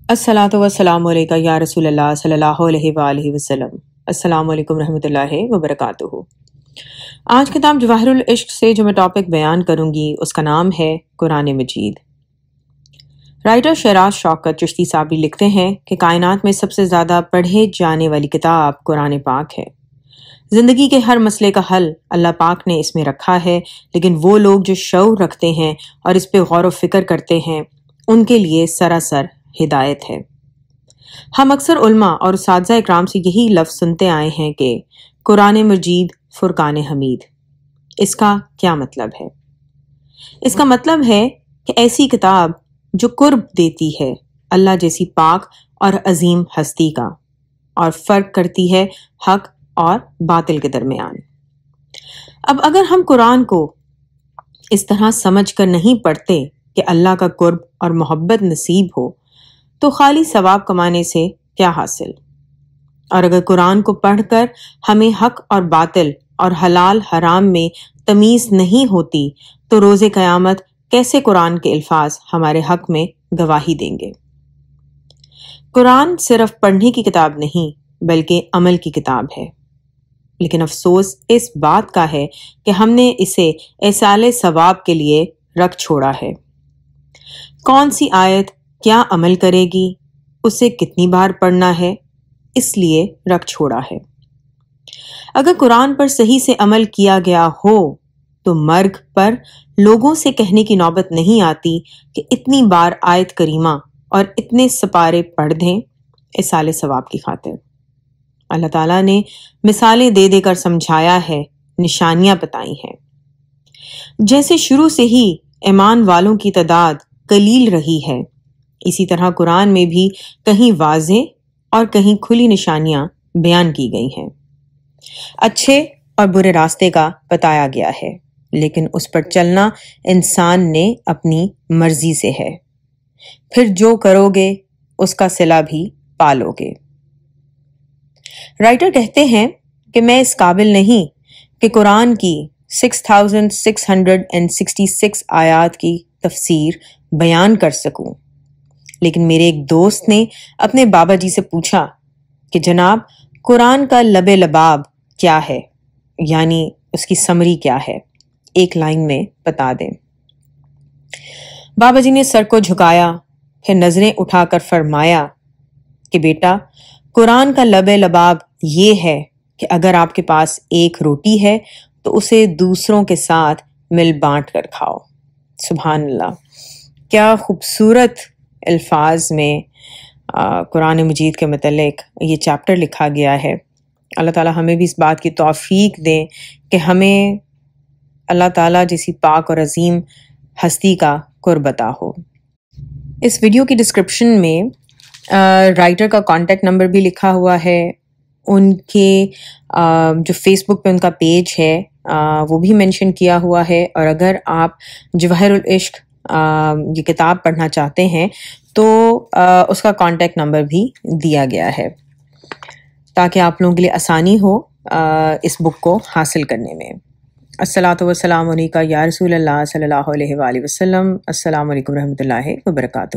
الصلاۃ والسلام علیکہ یا رسول اللہ صلی اللہ علیہ وآلہ وسلم۔ السلام علیکم رحمۃ اللہ وبرکاتہ۔ آج کتاب جواہر العشق سے جو میں ٹاپک بیان کروں گی اس کا نام ہے قرآن مجید۔ رائٹر شیراز شوکت چشتی صاحب لکھتے ہیں کہ کائنات میں سب سے زیادہ پڑھے جانے والی کتاب قرآن پاک ہے۔ زندگی کے ہر مسئلے کا حل اللہ پاک نے اس میں رکھا ہے، لیکن وہ لوگ جو شعور رکھتے ہیں اور اس پہ غور و فکر کرتے ہیں ان کے لیے سراسر ہدایت ہے۔ ہم اکثر علماء اور اساتذہ اکرام سے یہی لفظ سنتے آئے ہیں کہ قرآن مجید فرقان حمید۔ اس کا کیا مطلب ہے؟ اس کا مطلب ہے کہ ایسی کتاب جو قرب دیتی ہے اللہ جیسی پاک اور عظیم ہستی کا، اور فرق کرتی ہے حق اور باطل کے درمیان۔ اب اگر ہم قرآن کو اس طرح سمجھ کر نہیں پڑھتے کہ اللہ کا قرب اور محبت نصیب ہو تو خالی ثواب کمانے سے کیا حاصل؟ اور اگر قرآن کو پڑھ کر ہمیں حق اور باطل اور حلال حرام میں تمیز نہیں ہوتی تو روز قیامت کیسے قرآن کے الفاظ ہمارے حق میں گواہی دیں گے؟ قرآن صرف پڑھنے کی کتاب نہیں بلکہ عمل کی کتاب ہے، لیکن افسوس اس بات کا ہے کہ ہم نے اسے ایصال ثواب کے لیے رکھ چھوڑا ہے۔ کون سی آیت کیا عمل کرے گی، اسے کتنی بار پڑھنا ہے، اس لیے رکھ چھوڑا ہے۔ اگر قرآن پر صحیح سے عمل کیا گیا ہو تو مرگ پر لوگوں سے کہنے کی نوبت نہیں آتی کہ اتنی بار آیت کریمہ اور اتنے سپارے پڑھ دیں ایصال ثواب کی خاطر۔ اللہ تعالیٰ نے مثالیں دے دے کر سمجھایا ہے، نشانیاں بتائی ہیں۔ جیسے شروع سے ہی ایمان والوں کی تعداد قلیل رہی ہے، اسی طرح قرآن میں بھی کہیں واضح اور کہیں کھلی نشانیاں بیان کی گئی ہیں۔ اچھے اور برے راستے کا بتایا گیا ہے، لیکن اس پر چلنا انسان نے اپنی مرضی سے ہے۔ پھر جو کرو گے اس کا صلہ بھی پالو گے۔ رائٹر کہتے ہیں کہ میں اس قابل نہیں کہ قرآن کی 6666 آیات کی تفسیر بیان کر سکوں، لیکن میرے ایک دوست نے اپنے بابا جی سے پوچھا کہ جناب قرآن کا لب لباب کیا ہے، یعنی اس کی سمری کیا ہے، ایک لائن میں بتا دیں۔ بابا جی نے سر کو جھکایا، پھر نظریں اٹھا کر فرمایا کہ بیٹا قرآن کا لب لباب یہ ہے کہ اگر آپ کے پاس ایک روٹی ہے تو اسے دوسروں کے ساتھ مل بانٹ کر کھاؤ۔ سبحان اللہ، کیا خوبصورت الفاظ میں قرآن مجید کے متعلق یہ چیپٹر لکھا گیا ہے۔ اللہ تعالیٰ ہمیں بھی اس بات کی توفیق دیں کہ ہمیں اللہ تعالیٰ جیسی پاک اور عظیم ہستی کا قرب عطا ہو۔ اس ویڈیو کی ڈسکرپشن میں رائٹر کا کانٹیکٹ نمبر بھی لکھا ہوا ہے، ان کے جو فیس بک پہ ان کا پیج ہے وہ بھی مینشن کیا ہوا ہے، اور اگر آپ جواہر العشق یہ کتاب پڑھنا چاہتے ہیں تو اس کا کانٹیکٹ نمبر بھی دیا گیا ہے تاکہ آپ لوگوں کے لیے آسانی ہو اس بک کو حاصل کرنے میں۔ الصلاۃ والسلام علیکہ یا رسول اللہ صلی اللہ علیہ وآلہ وسلم۔ السلام علیکم رحمۃ اللہ وبرکاتہ۔